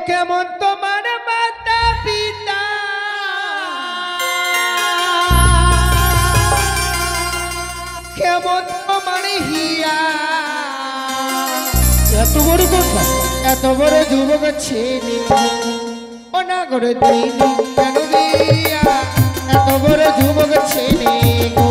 কেমন তোমার মাতা পিতা কেমন তোমার হিয়া এত বড় কথা এত বড় যুবক ছেলে অনা করে দিনি কেন দিয়া এত বড় যুবক ছেলে গো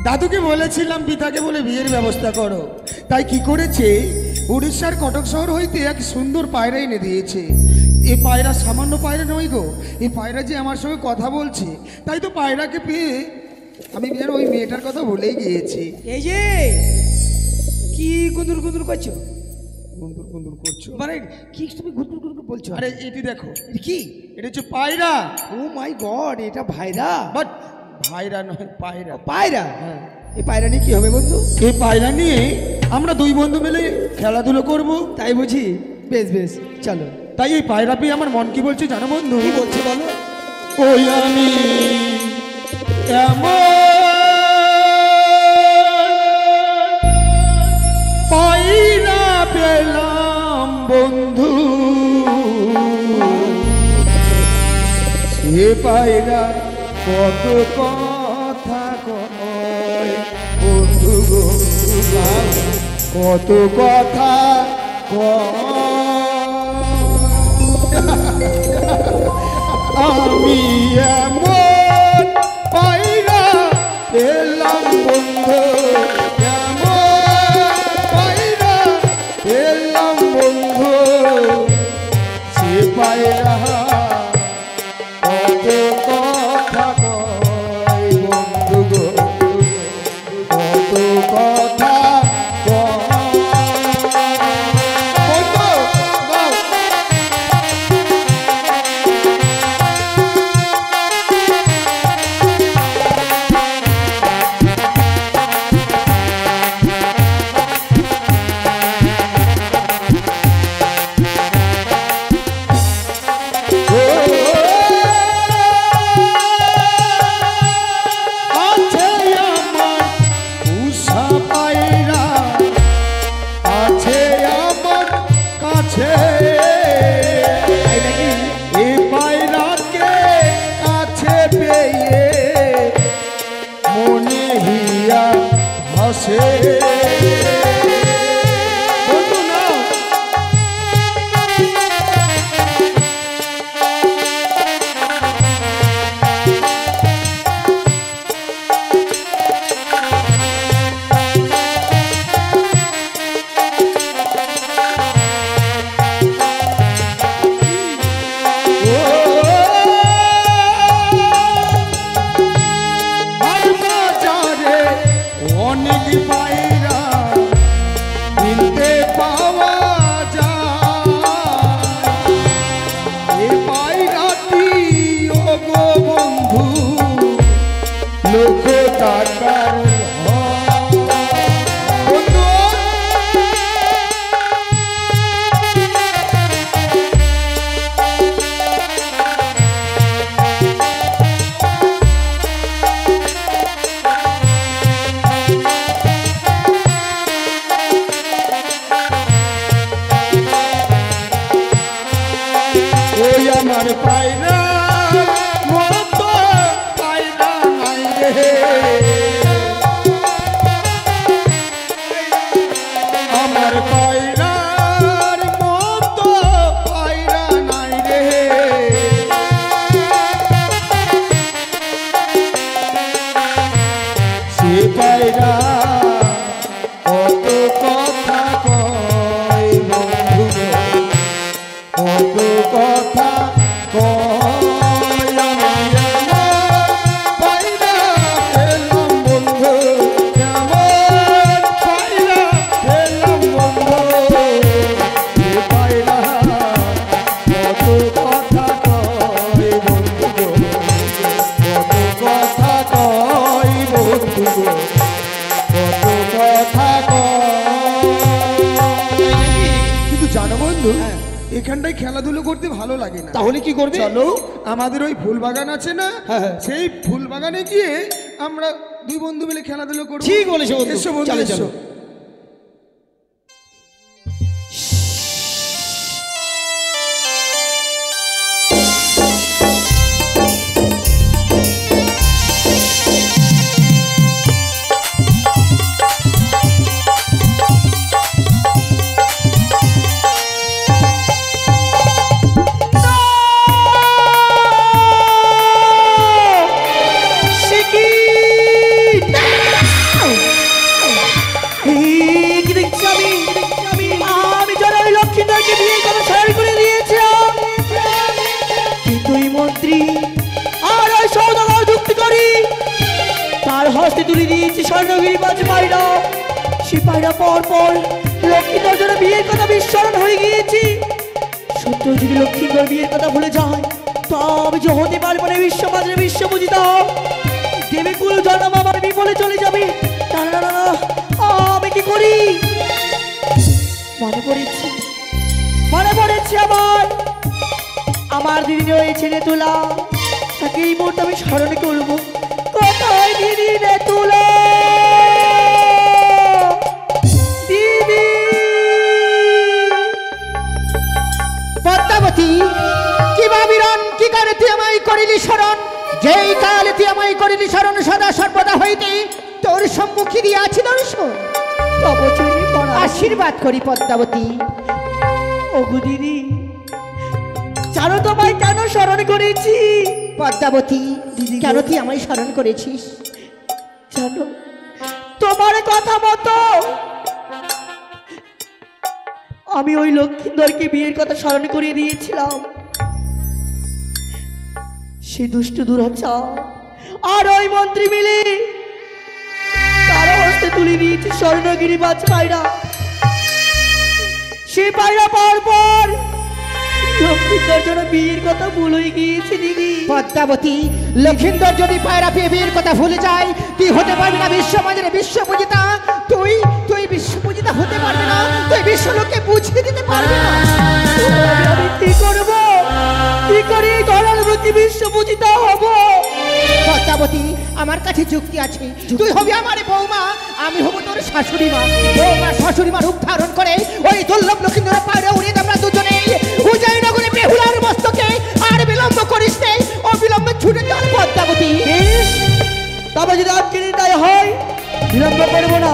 দাদুকে বলেছিলাম পিতাকে বলে বিয়ের ব্যবস্থা করো, তাই কি করেছে উড়িষ্যার কটক শহর হইতে এক সুন্দর পায়রা এনে দিয়েছে। এই পায়রা সামান্য পায়রা নয় গো, এই পায়রা যে আমার সঙ্গে কথা বলছে, তাই তো পায়রাকে পেয়ে আমি যেন ওই মেয়েটার কথা ভুলেই গিয়েছি। এই যে কি গুন্দুর গুন্দুর করছো, গুন্দুর গুন্দুর করছো মানে কি তুমি গুন্দুর গুন্দুর বলছো? আরে এটি দেখো, কি এটা হচ্ছে পায়রা। ও মাই গড, এটা ভাইরা? বাট ভাইরা নয়, পায়রা। পায়রা? হ্যাঁ। এই পায়রা নিয়ে কি হবে বন্ধু? এই পায়রা নিয়ে আমরা দুই বন্ধু মিলে খেলাধুলো করব। তাই বুঝি? বেশ বেশ, চলো। তাই এই পায়রা পেয়ে আমার মন কি বলছে জানো বন্ধু? কি বলছে বলো? ওই আমি এমন পায়রা পেলাম বন্ধু, সে পায়রা কত কথা কয় বন্ধু গো, কত কথা আমি এমন পায়রা পেলাম বন্ধু, এমন পায়রা পেলাম বন্ধু, সে পায়রা কত কথা কয় বন্ধু গো, কত কথা কয়। পায়রা মতো পায়রা নাই রে আমার পায়রার মতো পায়রা নাই রে সে পায়রা কত কথা কয় বন্ধু কত কথা কয় আমি আমার পায়রা পেলাম বন্ধু আমার পায়রা পেলাম বন্ধু সে পায়রা কত কথা কয় বন্ধু কত কথা কয় বন্ধু কত কথা কিন্তু জানো বন্ধু এখানটায় খেলাধুলো করতে ভালো লাগে না তাহলে কি করবে? চলো আমাদের ওই ফুল বাগান আছে না হ্যাঁ। সেই ফুল বাগানে গিয়ে আমরা দুই বন্ধু মিলে খেলাধুলো করবো ঠিক বলেছো বন্ধু। এসো বন্ধু চলো, এসো চলো। তুলে দিয়েছি স্বর্ণগিরি মাছ পায়রা সে পায়রা পর পর লক্ষ্মীধর জন্য বিয়ের কথা বিস্মরণ হয়ে গিয়েছি সত্য যদি লক্ষ্মীধর বিয়ের কথা ভুলে যায় তবে যে হতে পারবো না বিশ্ববাজারে বিশ্বপূজিত দেবীকুল জন্ম আমার বিফলে চলে যাবে না না না না, আমি কি করি মনে পড়েছে আমার দিদি ওই ছেলে তোলা তাকে এই মুহূর্তে আমি স্মরণ করবো কোথায় দিদি রে তুলো দিদি পদ্মাবতী কি ভাবিরন কি করে তুই আমায় করিলি শরণ যেই কালে তুই আমায় করিলি শরণ সদা সর্বদা হইতে তোর সম্মুখে দিয়ে আছি দর্শন তব চরণে পড়া আশীর্বাদ করি পদ্মাবতী। ওগো দিদি জানো তোমায় কেন স্মরণ করেছি পদ্মাবতী দিদি গো। কেন তুই আমায় স্মরণ করেছিস? জানো তোমার কথা মতো আমি ওই লক্ষ্মীন্দরকে বিয়ের কথা স্মরণ করিয়ে দিয়েছিলাম সে দুষ্ট দুরাচার আর ওই মন্ত্রী মিলে তার হস্তে তুলে দিয়েছে স্বর্ণগিরি মাছ পায়রা সে পায়রা পাওয়ার পর লক্ষ্মীন্দর জন্য বিয়ের কথা ভুল হয়ে গিয়েছে দিদি পদ্মাবতী লক্ষিন্দর যদি পায়রা পেয়ে বিয়ের কথা ভুলে যায় তুই হতে পারবি না বিশ্ববাজারে বিশ্বপূজিতা তুই তুই বিশ্বপূজিতা হতে পারবি না তুই বিশ্বলোককে বুঝিয়ে দিতে পারবি না। আমি কি করবো কি করে ধরার প্রতি বিশ্বপূজিতা হব পদ্মাবতী আমার কাছে যুক্তি আছে তুই হবি আমার বৌমা আমি হব তোর শাশুড়ি মা বৌমা শাশুড়ি মা রূপ ধারণ করে ওই দুর্লভ লক্ষিন্দর পায়রা উড়িয়ে আমরা দুজনেই উদয়নগরে বেহুলার মস্তকে আর বিলম্ব করিস নে অবিলম্বে ছুটে চল পদ্মাবতী। বেশ তবে যদি আজকে তাই হয় বিলম্ব করবো না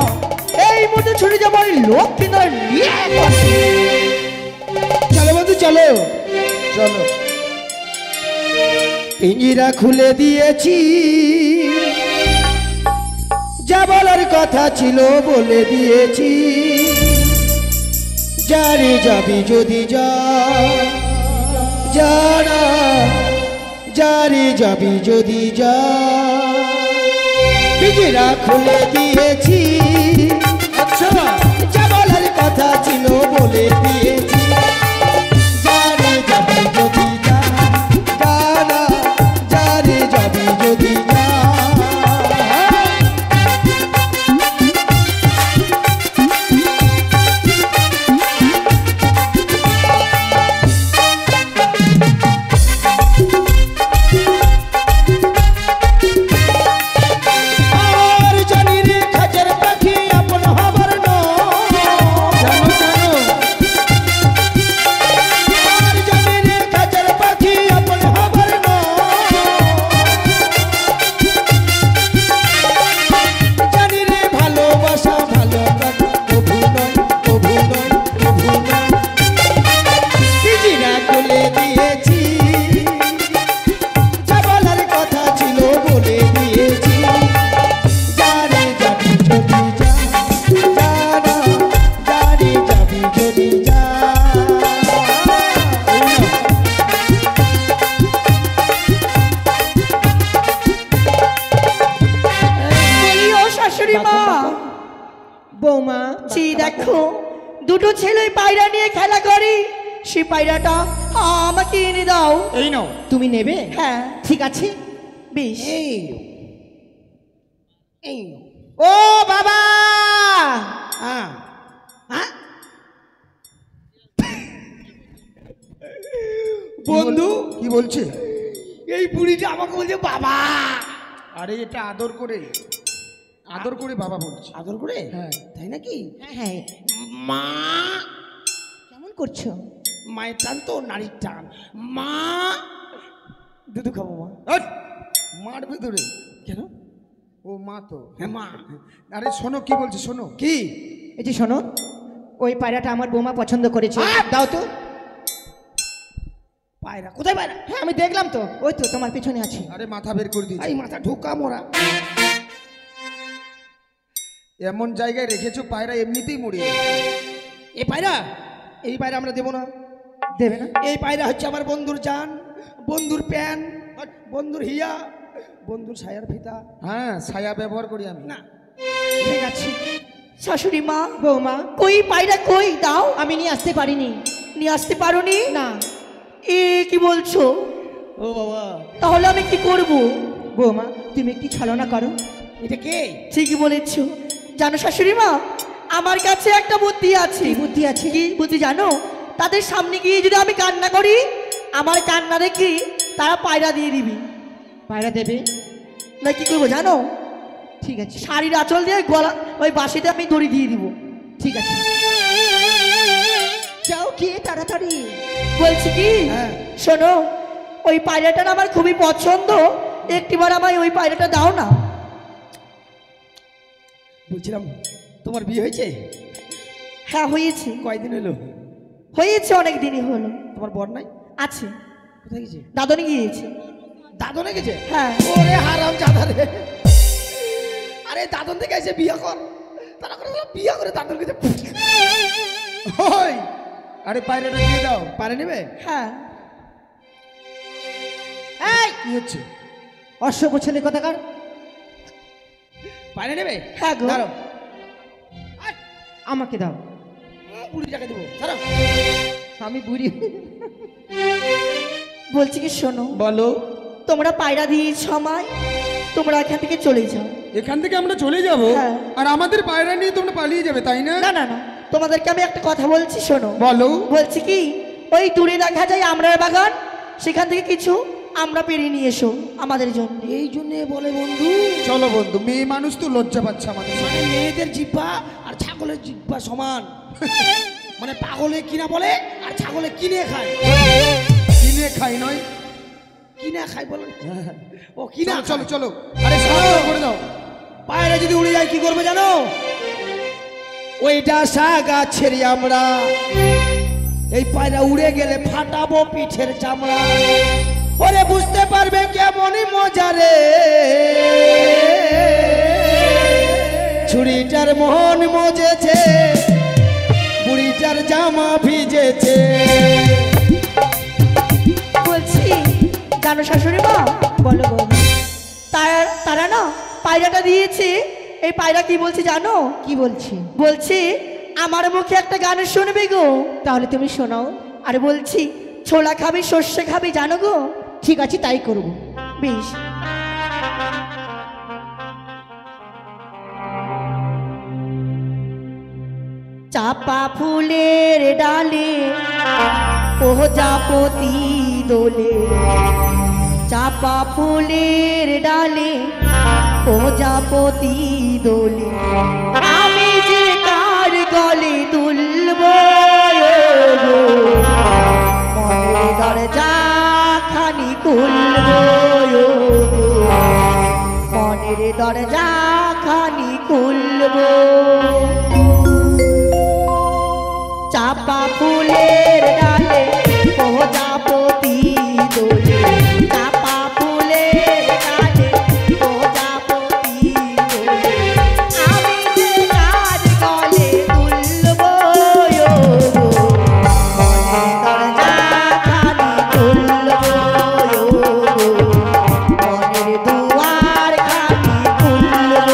এই মুহূর্তে ছুটে যাবো ওই লক্ষ্মীন্দর নিয়ে চলো বন্ধু চলো চলো পিঞ্জিরা খুলে দিয়েছি যা বলার কথা ছিল বলে দিয়েছি যারে যাবি যদি যা যারা যারে যাবি যদি যা পিঞ্জিরা খুলে দিয়েছি আচ্ছা যা বলার কথা ছিল বলে দিয়েছি যারে যাবি যদি যা যারা যারে যাবি যদি যা আর জানি রে খাজার পাখি আপন হবার নয়। জানো জানো বৌমা দেখো দুটো ছেলে পায়রা নিয়ে খেলা করে, সেই পায়রাটা আমাকে এনে দাও। এই নাও। তুমি নেবে? হ্যাঁ ঠিক আছে। বেশ। এই ও বাবা, বন্ধু কি বলছে? এই বুড়িটা আমাকে বলছে বাবা। আরে এটা আদর করে বাবা বলছে। আদর করে? হ্যাঁ। তাই নাকি? হ্যাঁ হ্যাঁ। মা। কেমন করছো? মায়ের টান তো নারীর টান। মা। দুধু খাবো মা। হট! মার ভেতরে কেন? ও মা তো। হ্যাঁ মা। আরে শোনো কি বলছে, শোনো। কি? এই যে শোনো, ওই পায়রাটা আমার বৌমা পছন্দ করেছে, দাও তো। পায়রা কোথায়? পায়রা? হ্যাঁ আমি দেখলাম তো, ওই তো তোমার পিছনে আছে। আরে মাথা বের করে দিয়েছে। এই মাথা ঢোকা মোরা। এমন জায়গায় রেখেছো পায়রা এমনিতেই মরে যাবে। এই পায়রা, এই পায়রা আমরা দেবো না। দেবে না? এই পায়রা হচ্ছে আমার বন্ধুর জান, বন্ধুর প্যান, বন্ধুর হিয়া, বন্ধুর ছায়ার ফিতা। হ্যাঁ ছায়া ব্যবহার করি আমি। না ঠিক আছে। শাশুড়ি মা, বৌমা কই পায়রা কই? দাও। আমি নিয়ে আসতে পারিনি। নিয়ে আসতে পারোনি? না। এ কি বলছো? ও বাবা, তাহলে আমি কি করব? বৌমা তুমি একটু ছলনা করো। এটা কে? ঠিকই বলেছো। জানো শাশুড়ি মা, আমার কাছে একটা বুদ্ধি আছে। কি বুদ্ধি আছে? কি বুদ্ধি জানো? তাদের সামনে গিয়ে যদি আমি কান্না করি, আমার কান্না দেখি তারা পায়রা দিয়ে দিবি। পায়রা দেবে? না কি করবো জানো? ঠিক আছে। শাড়ির আঁচল দিয়ে গলা ওই বাঁশিতে আমি দড়ি দিয়ে দিব। ঠিক আছে, যাও কে তাড়াতাড়ি। বলছি কি, শোনো, ওই পায়রাটা আমার খুবই পছন্দ, একটিবার আমায় ওই পায়রাটা দাও না। বলছিলাম তোমার বিয়ে হয়েছে? হ্যাঁ হয়েছে। কয়দিন হলো? হয়েছে অনেক দিনই হলো। তোমার বর নাই? আছে। কোথায় গেছে? দাদনে গিয়েছে। দাদনে গেছে? হ্যাঁ। ওরে হারাম জাদা রে। আরে দাদন থেকে এসে বিয়ে কর, তারা করে বিয়ে করে দাদন গেছে। ওই আরে পায়রাটা দিয়ে দাও। পারে নেবে? হ্যাঁ। এই কি হচ্ছে? অসভ্য ছেলে কথাকার। পারে নেবে? হ্যাঁ গো। দাঁড়াও, আমাকে দাও। বুড়িটাকে দেবো। দাঁড়াও, আমি বুড়ি। বলছি কি শোনো, বলো। তোমরা পায়রা দিয়েছ আমায়, তোমরা এখান থেকে চলে যাও। এখান থেকে আমরা চলে যাব? হ্যাঁ। আর আমাদের পায়রা নিয়ে তোমরা পালিয়ে যাবে তাই না? না না না, তোমাদেরকে আমি একটা কথা বলছি শোনো। বলো। বলছি কি, ওই দূরে দেখা যায় আমরার বাগান, সেখান থেকে কিছু আমরা পেরিয়ে নিয়ে এসো আমাদের জন্য। এই জন্য বলে বন্ধু, চলো বন্ধু, মেয়ে মানুষ তো লজ্জা পাচ্ছে আমাদের। মানে মেয়েদের জিহ্বা আর ছাগলের জিহ্বা সমান। মানে পাগলে কিনা বলে আর ছাগলে কিনে খায়। কিনে খাই নয়, কিনা খায় বলে। ও কিনা। চলো চলো। আরে সাহায্য করে দাও। পায়রা যদি উড়ে যায় কি করবে জানো? ওইটা সাগা ছেড়ে আমরা, এই পায়রা উড়ে গেলে ফাটাবো পিঠের চামড়া। ওরে বুঝতে পারবে কেমনই মজা রে, ছুরিটার মন মজেছে, বুড়িটার জামা ভিজেছে। বলছি জানো শাশুড়ি মা, বলো বৌমা। তারা না পায়রাটা দিয়েছে, এই পায়রা কি বলছে জানো? কি বলছি? বলছি আমার মুখে একটা গান শুনবে গো। তাহলে তুমি শোনাও। আর বলছি ছোলা খাবি সর্ষে খাবি জানো গো। ঠিক আছে তাই করবো। বেশ। চাপা ফুলের ডালে প্রজাপতি দোলে, চাপা ফুলের ডালে প্রজাপতি দোলে, আমি যে কার গলে দুলব মনের দরজা খানি খুলব, মনের দরজা খানি খুলব। চাপা ফুলের ডালে প্রজাপতি দোলে, চাপা ফুলের ডালে প্রজাপতি দোলে, আমি যে কার গলে দুলব মনের দরজা খানি খুলব, মনের দুয়ার খানি খুলব।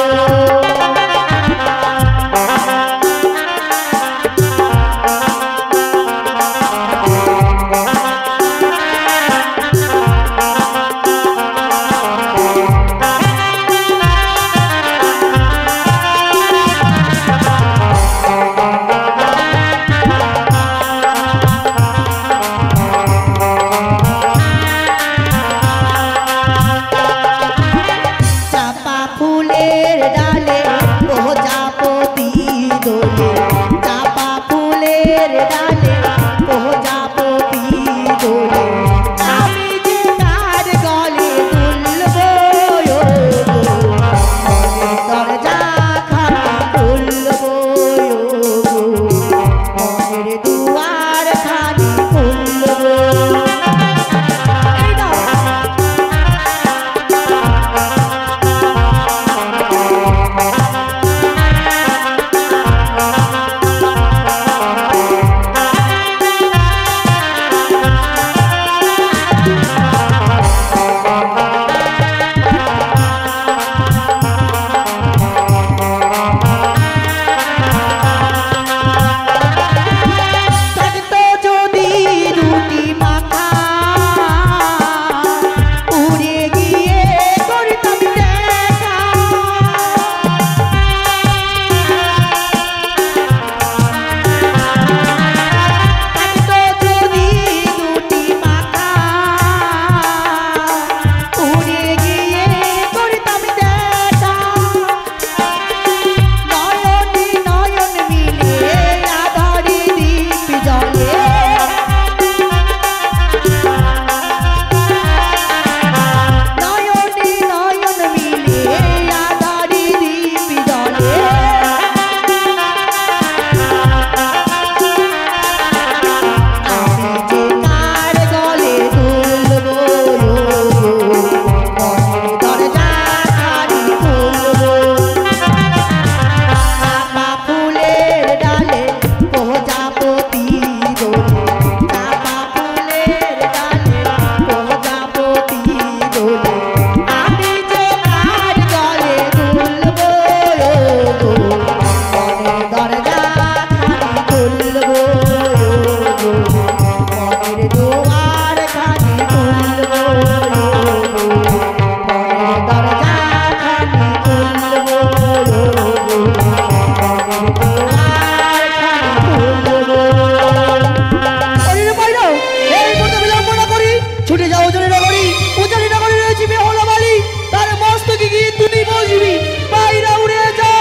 উজানি নগরী রয়েছে বেহলা বালি, তার মস্তকে গিয়ে তুই বসবি, পায়রা উড়ে যা।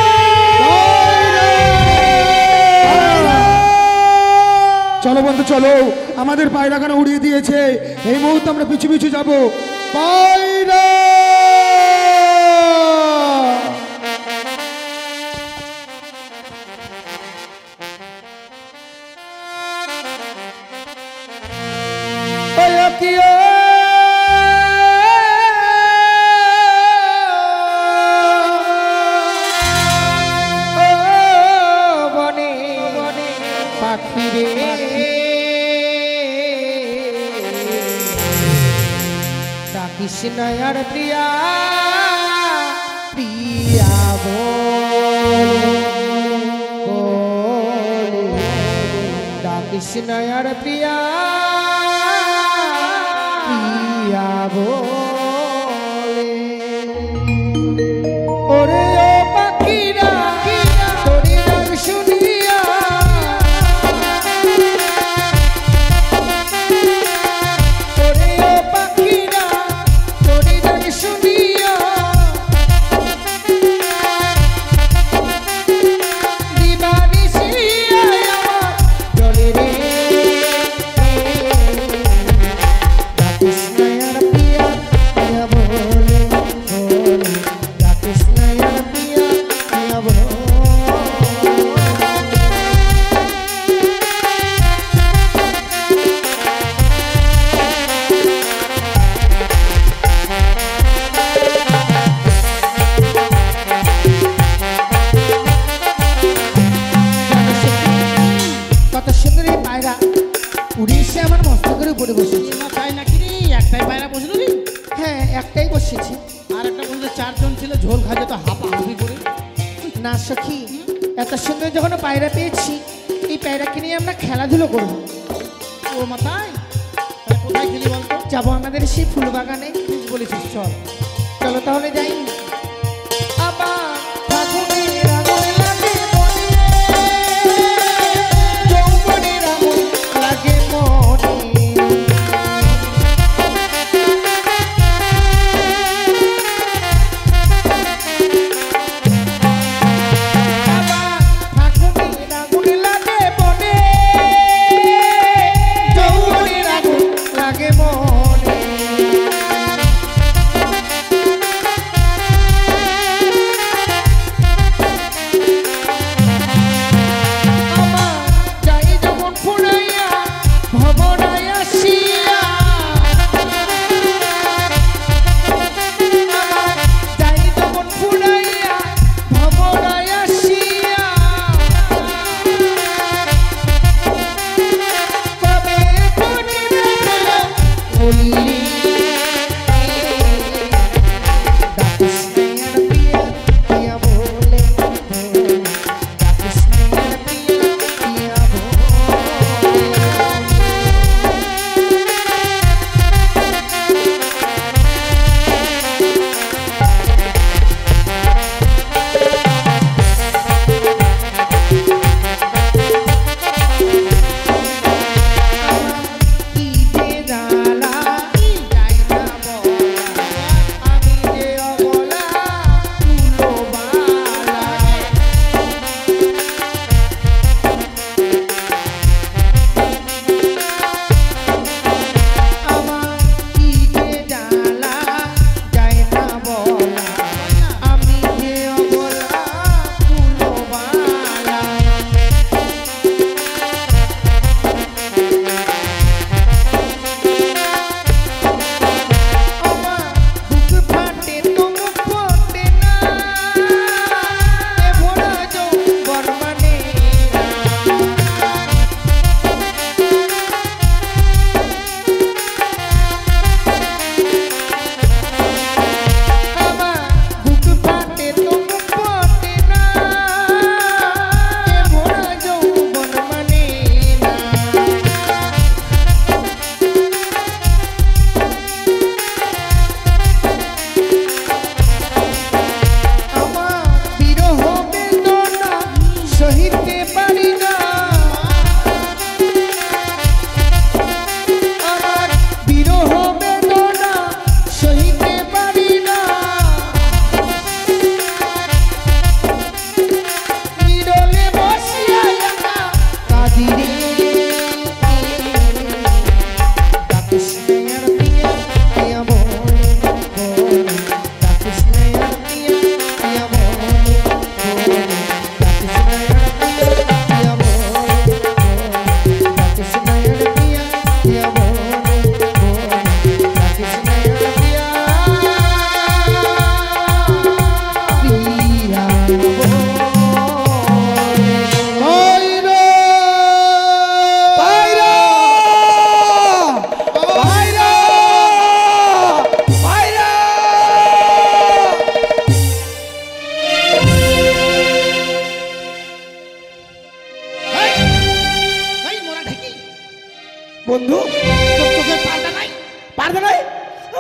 চলো বন্ধু চলো, আমাদের পায়রাখানা উড়িয়ে দিয়েছে, এই মুহূর্তে আমরা পিছু পিছু যাবো। পায়রা কৃষ্ণয়ার প্রিয়া প্রিয়া কৃষ্ণয়ার প্রিয়া প্রিয়া ওরে ও পাখিরা তোরে গান শুনিয়া ওরে ও পাখিরা তোরে গান শুনিয়া দিবানিশি আমার জলে রে কৃষ্ণয়ার প্রিয়া প্রিয়া বলে কৃষ্ণয়ার প্রিয়া প্রিয়া বলে কত সুন্দর এই পায়রা উড়িয়ে আমার মস্তকের উপরে বসেছে। তাই নাকি রে? একটাই পায়রা বসলো রে? হ্যাঁ একটাই বসেছে। আর একটা বলতে চারজন ছিল, ঝোল খাজে তো হাঁপাহাঁপি করে। না সখী, এত সুন্দর যখন পায়রা পেয়েছি, এই পায়রাকে নিয়ে আমরা খেলাধুলো করবো। ও মাথায় তাহলে কোথায় খেলি বলতো? যাবো আমাদের সেই ফুল বাগানে। ঠিক বলেছিস, চল। চলো তাহলে যাই। আবার ফাগুনের আগুন লাগে মনে, যৌবনের আগুন লাগে মনে। আবার ফাগুনের আগুন লাগে মনে, যৌবনের আগুন লাগে মনে।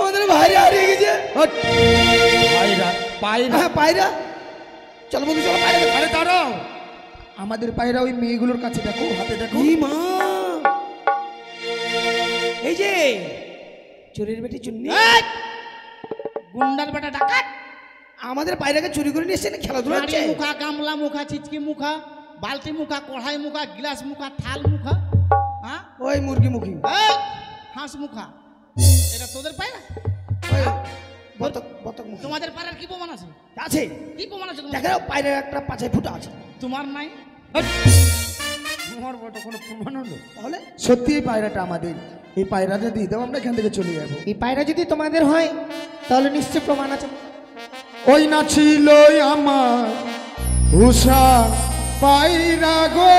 আমাদের বাইরে হারিয়ে গেছে। হট! পায়রা পায়রা হ্যাঁ পায়রা, চলো বন্ধু চলো পায়রা। আরে দাঁড়াও, আমাদের পায়রা ওই মেয়েগুলোর কাছে দেখো, হাতে দেখো। ই মা, এই যে চোরের বেটি চুন্নি, গুন্ডার বেটা ডাকাত, আমাদের পায়রাকে চুরি করে নিয়ে এসে খেলাধুলা হাঁড়ি হচ্ছে। মুখা, গামলা মুখা, চিচকি মুখা, বালতি মুখা, কড়াই মুখা, গ্লাস মুখা, থাল মুখা, হ্যাঁ ওই মুরগি মুখী, এই, হাঁস মুখা, এটা তোদের পায়রা? ওই বতক বতক মুখী তোমাদের পায়রার কি প্রমাণ আছে? আছে। কি প্রমাণ আছে তোমাদের? দেখো পায়রার একটা পাছায় ফুটা আছে। তোমার নাই? তোমার বটো কোনো প্রমাণ হলো? তাহলে সত্যি এই পায়রাটা আমাদের। এই পায়রাটা দিয়ে দাও, আমরা এখান থেকে চলে যাবো। এই পায়রা যদি তোমাদের হয় তাহলে নিশ্চয় প্রমাণ আছে। ওই না ছিল আমার উষা পায়রা গো,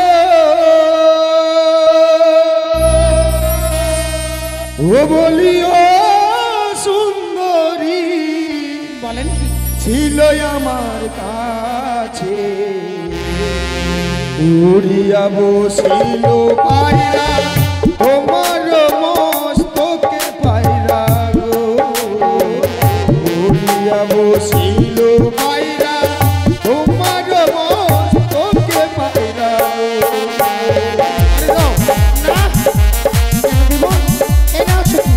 ও বলিও সুন্দরী, বলেন কি? ছিল আমার কাছে, উড়িয়া বসিল পায়রা তোমার মস্তকে পায়রা গো, উড়িয়া বসিল পায়রা তোমার মস্তকে পায়রা গো। আরে দাও। না, কেন দিব? এই নাও ছুটি।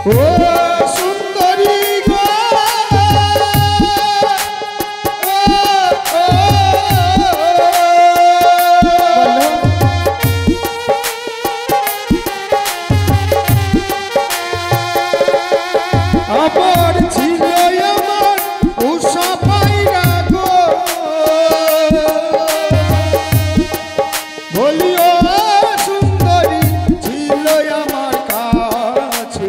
ও সুন্দরী গো, আমার ছিল আমার উষা পায়রা গো, বলিও সুন্দরী ছিল আমার কাছে,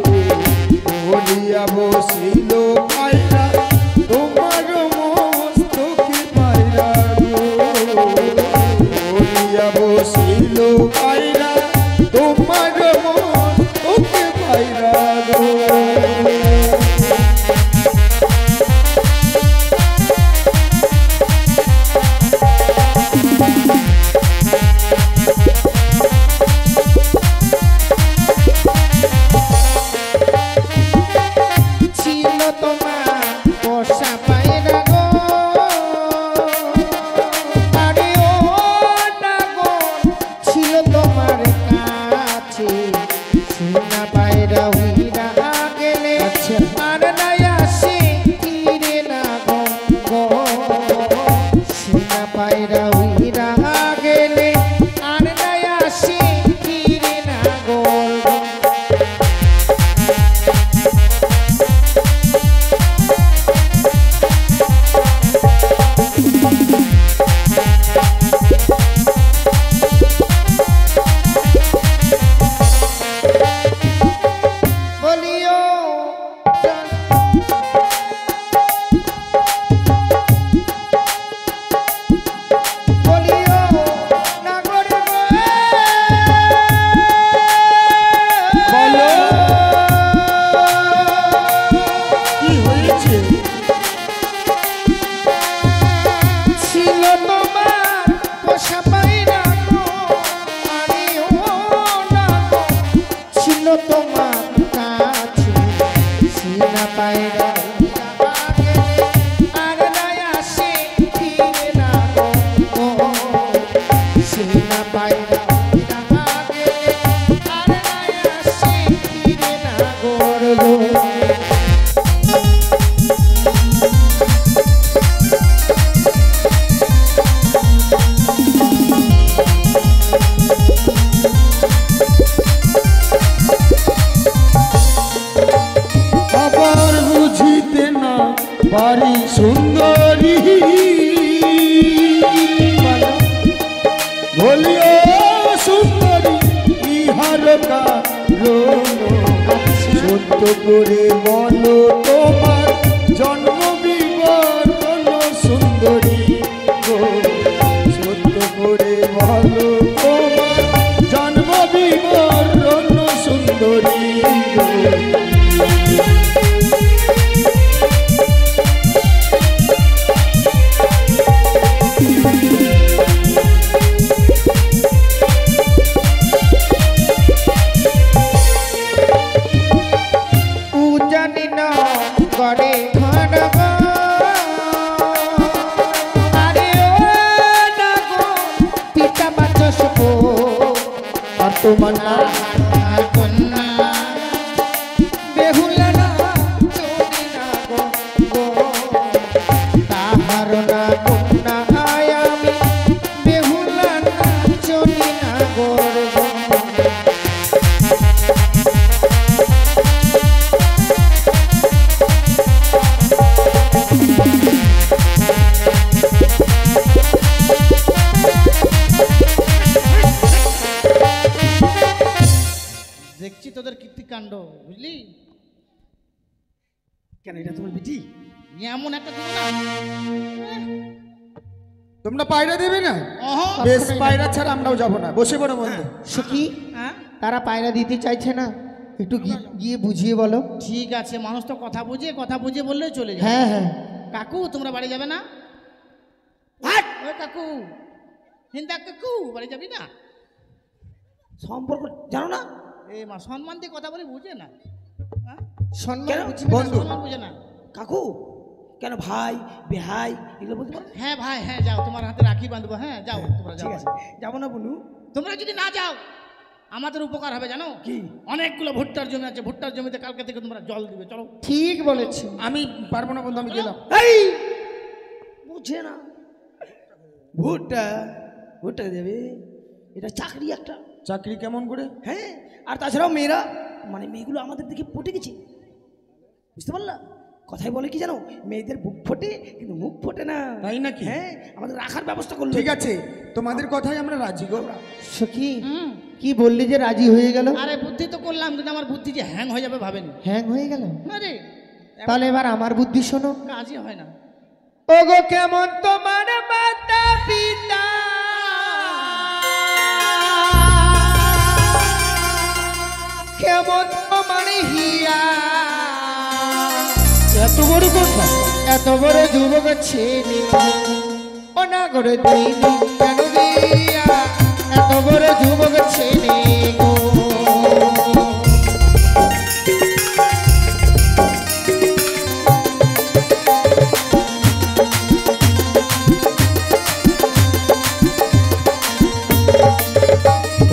বলিয়া বসিল পায়রা তোমার মস্তকে পায়রা গো, বলিয়া বসিল পায়রা তোমার মস্তকে পায়রা গো। ছিল তোমার পোষা পায়রা গো, আরে ও নাগর, ছিল তোমার কাছে, সোনা পায়রা উইরা গেলে আর নাই আসে ফিরে না গো, সোনা পায়রা উইরা গেলে আর নাই আসে ফিরে না গো। বলিও বলিও নাগর গো, বলো কি হয়েছে? ছিল তোমার পোষা পায়রা গো, আরে ও নাগর, ছিল তোমার কাছে, সোনা পায়রা উইরা গেলে আর নাই আসে ফিরে না গো, সোনা পায়রা উইরা গেলে আর নাই আসে ফিরে না গো। আবার বুঝিতে না পারি সুন্দরী, বলিও সুন্দরী ইহার কারণ, সত্য করে বলো তোমার জন্ম বিবরণ সুন্দরী গো, সত্য করে বলো তোমার জন্ম বিবরণ সুন্দরী গো। তমান্না আর কন্যা বেহুলা না চলি না গো তাহার না কন্যা আমি বেহুলা না চলি না গো দেখছি তোদের কীর্তিকাণ্ড, বুঝলি? কেন এটা তোমার বিটি? এমন একটা দিল না। তোমরা পায়রা দেবে না? অহো, বেশ, পায়রা ছাড়া আমরাও যাবো না। বসে পড়ো বন্ধু। সখী হ্যাঁ তারা পায়রা দিতে চাইছে না, একটু গিয়ে বুঝিয়ে বলো। ঠিক আছে, মানুষ তো কথা বুঝে বললেই চলে যায়। হ্যাঁ হ্যাঁ কাকু তোমরা বাড়ি যাবে না? ওই কাকু, হিন্দা কাকু, বাড়ি যাবি না? সম্পর্ক জানো না? এই মা সম্মান দিয়ে কথা বলে বুঝে না। হ্যাঁ? সম্মান কেন? বুঝবে না। বন্ধু। সম্মান বুঝে না। কাকু কেন ভাই বেহাই এগুলো বলতে পারো? হ্যাঁ ভাই, হ্যাঁ যাও, তোমার হাতে রাখি বাঁধবো। হ্যাঁ যাও, তোমরা যাও। ঠিক আছে, যাবো না বলু? তোমরা যদি না যাও আমাদের উপকার হবে জানো কি? অনেকগুলো ভুট্টার জমি আছে, ভুট্টার জমিতে কালকে থেকে তোমরা জল দিবে। চলো। ঠিক বলেছো। আমি পারবো না বন্ধু, আমি গেলাম। এই বুঝছে না, ভুট্টা ভুট্টা দেবে, এটা চাকরি একটা। চাকরি কেমন করে? হ্যাঁ, আর তাছাড়াও মেয়েরা মানে মেয়েগুলো আমাদের দিকে পটে গেছে, বুঝতে পারলা? কথাই বলে কি জানো, মেয়েদের বুক ফোটে কিন্তু মুখ ফোটে না। তাই নাকি? হ্যাঁ, আমাদের রাখার ব্যবস্থা করলো। ঠিক আছে, তোমাদের কথাই আমরা রাজি গো। সখী হুম। কি বললি যে রাজি হয়ে গেল? আরে বুদ্ধি তো করলাম, কিন্তু আমার বুদ্ধি যে হ্যাং হয়ে যাবে ভাবেনি। হ্যাং হয়ে গেল? আরে তাহলে এবার আমার বুদ্ধি শোনো। কাজই হয় না। ওগো কেমন তোমার মাতা পিতা, কেমন তোমার হিয়া, এত বড় কথা? এত বড় যুবক ছেলে ও না করে দিদি কেন দিয়া, এত বড় যুবক ছেলে গো।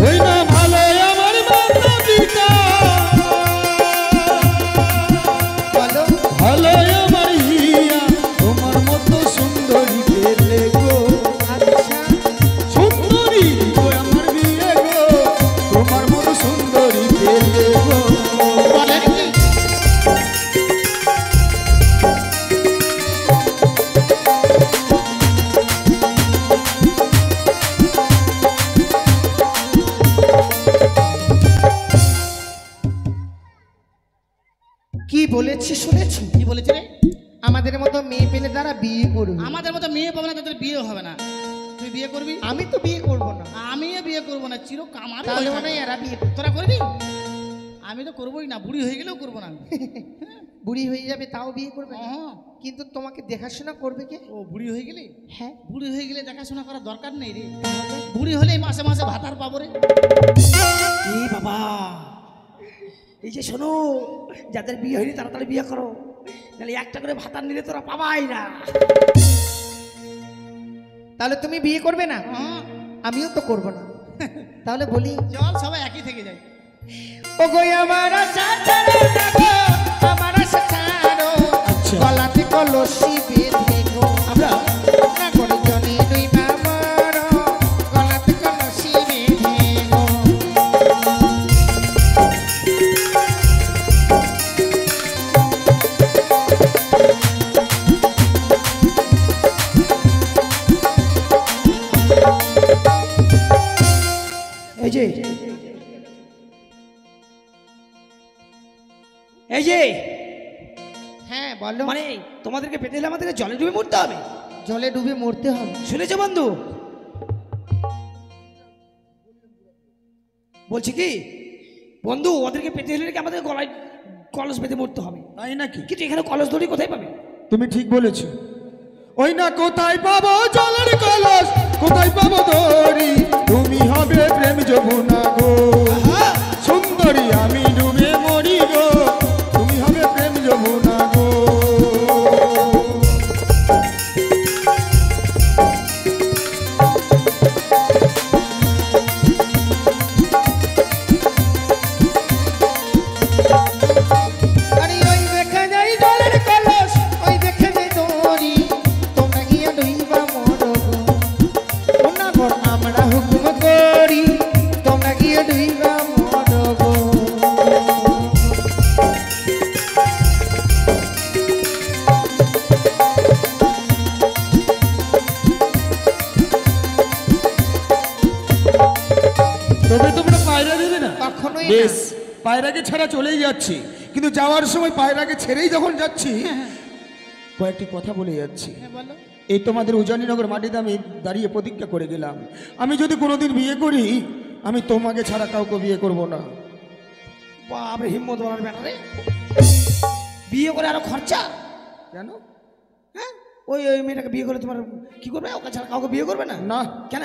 ওই না ভালো আমার মাতা পিতা, বলো ভালো আমার হিয়া, তোমার মতো সুন্দরী পেলে গো। আচ্ছা সুন্দরী গো আমার বিয়ে গো, তোমার মতো সুন্দরী পেলে গো। বলেন কি? কি বলেছি শুনেছো? কি বলেছে রে? আমাদের মতো মেয়ে পেলে তারা বিয়ে করবে। আমাদের মতো মেয়ে পাবে না, তাদের বিয়ে হবে না। তুই বিয়ে করবি? আমি তো বিয়ে করব না, আমিও বিয়ে করবো না, চির কামার। তাহলে মনে হয় এরা বিয়ে করবে। তোরা করবি? আমি তো করবোই না, বুড়ি হয়ে গেলেও করবো না আমি। বুড়ি হয়ে যাবে তাও বিয়ে করবে না? অহঁ। কিন্তু তোমাকে দেখাশোনা করবে কে? ও বুড়ি হয়ে গেলি? হ্যাঁ বুড়ি হয়ে গেলে দেখাশোনা করার দরকার নেই রে। বুড়ি হলেই মাসে মাসে ভাতার পাবো রে। এই বাবা, এই যে শোনো, যাদের বিয়ে হয়নি তাড়াতাড়ি বিয়ে করো, নাহলে একটা করে ভাতার নিলে তোরা পাবাই না। তাহলে তুমি বিয়ে করবে না? হ্যাঁ, আমিও তো করব না। তাহলে বলি চল সবাই একই থেকে যায়। ও গো আমার আশা ছাড়ো না গো, আমার আশা ছাড়ো, আচ্ছা। গলাতে কলসি বেঁধে গো, আমরা না করে জনি দুই বাবার, গলাতে কলসি বেঁধে গো। এই যে এই যে হ্যাঁ বলো। মানে তোমাদেরকে পেতে হলে আমাদেরকে জলে ডুবে মরতে হবে, জলে ডুবে মরতে হবে? শুনেছো বন্ধু? বলছি কি বন্ধু, ওদেরকে পেতে হলে নাকি আমাদের গলায় কলস বেঁধে মরতে হবে। তাই নাকি? কিন্তু এখানে কলস ধরে কোথায় পাবে? তুমি ঠিক বলেছো। ওই না কোথায় পাবো জলের কলস, কোথায় পাবো দড়ি, তুমি হবে প্রেম যমুনা গো। সুন্দরী আমি ডুবে মরি গো, তুমি হবে প্রেম যমুনা গো। যাবোই না। বেশ, পায়রাকে ছাড়া চলেই যাচ্ছি, কিন্তু যাওয়ার সময় পায়রাকে ছেড়েই যখন যাচ্ছি কয়েকটি কথা বলে যাচ্ছি। হ্যাঁ বলো। এই তোমাদের উজানিনগর মাটিতে আমি দাঁড়িয়ে প্রতিজ্ঞা করে গেলাম, আমি যদি কোনোদিন বিয়ে করি আমি তোমাকে ছাড়া কাউকে বিয়ে করব না। বাপরে হিম্মত বলার ব্যাপারে বিয়ে করে আরো খরচা। কেন? হ্যাঁ ওই ওই মেয়েটাকে বিয়ে করে তোমার কি করবে? ওকে ছাড়া কাউকে বিয়ে করবে না? না কেন?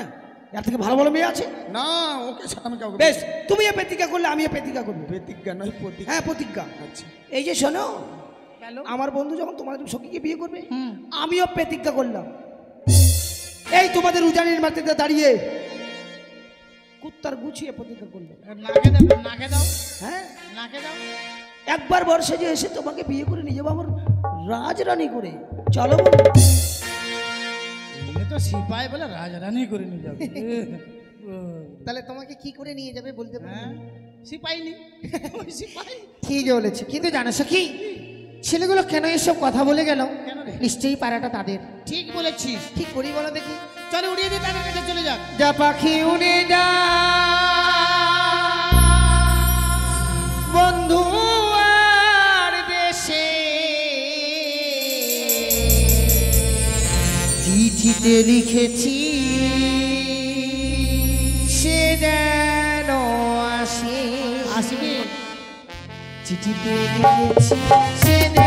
এর থেকে ভালো ভালো মেয়ে আছে। না, ওকে ছাড়া আমি কাউকে বেশ, তুমি এ প্রতিজ্ঞা করলে আমি এ প্রতিজ্ঞা করবো। প্রতিজ্ঞা নয় প্রতিজ্ঞা। হ্যাঁ প্রতিজ্ঞা। আচ্ছা এই যে শোনো, বলো। আমার বন্ধু যখন তোমাদের সখীকে বিয়ে করবে, হুম। আমিও প্রতিজ্ঞা করলাম এই তোমাদের উজানির মাটিতে দাঁড়িয়ে কুত্তার গুছিয়ে প্রতিজ্ঞা করলাম। নাকে দাও, নাকে দাও, হ্যাঁ নাকে দাও। একবার বর্ষে যে এসে তোমাকে বিয়ে করে নিয়ে যাবো আমার রাজরানী করে। চলো বন্ধু। এ তো সিপাই বলে রাজরানী করে নিয়ে যাবে। তাহলে তোমাকে কি করে নিয়ে যাবে বলতে পারো? হ্যাঁ সিপাই নি, ওই সিপাই। ঠিক বলেছে, কিন্তু জানো সখী, ছেলেগুলো কেন এসব কথা বলে গেল? কেন রে? নিশ্চয়ই পাড়াটা তাদের। ঠিক বলেছিস। কি করি বলো দেখি? চলো উড়িয়ে দিয়ে তাদের কাছে চলে যাক। যা পাখি উড়ে যা বন্ধু আর দেশে, চিঠিতে লিখেছি সে যেন আসে। আসবে। চিঠিতে লিখেছি সে যেন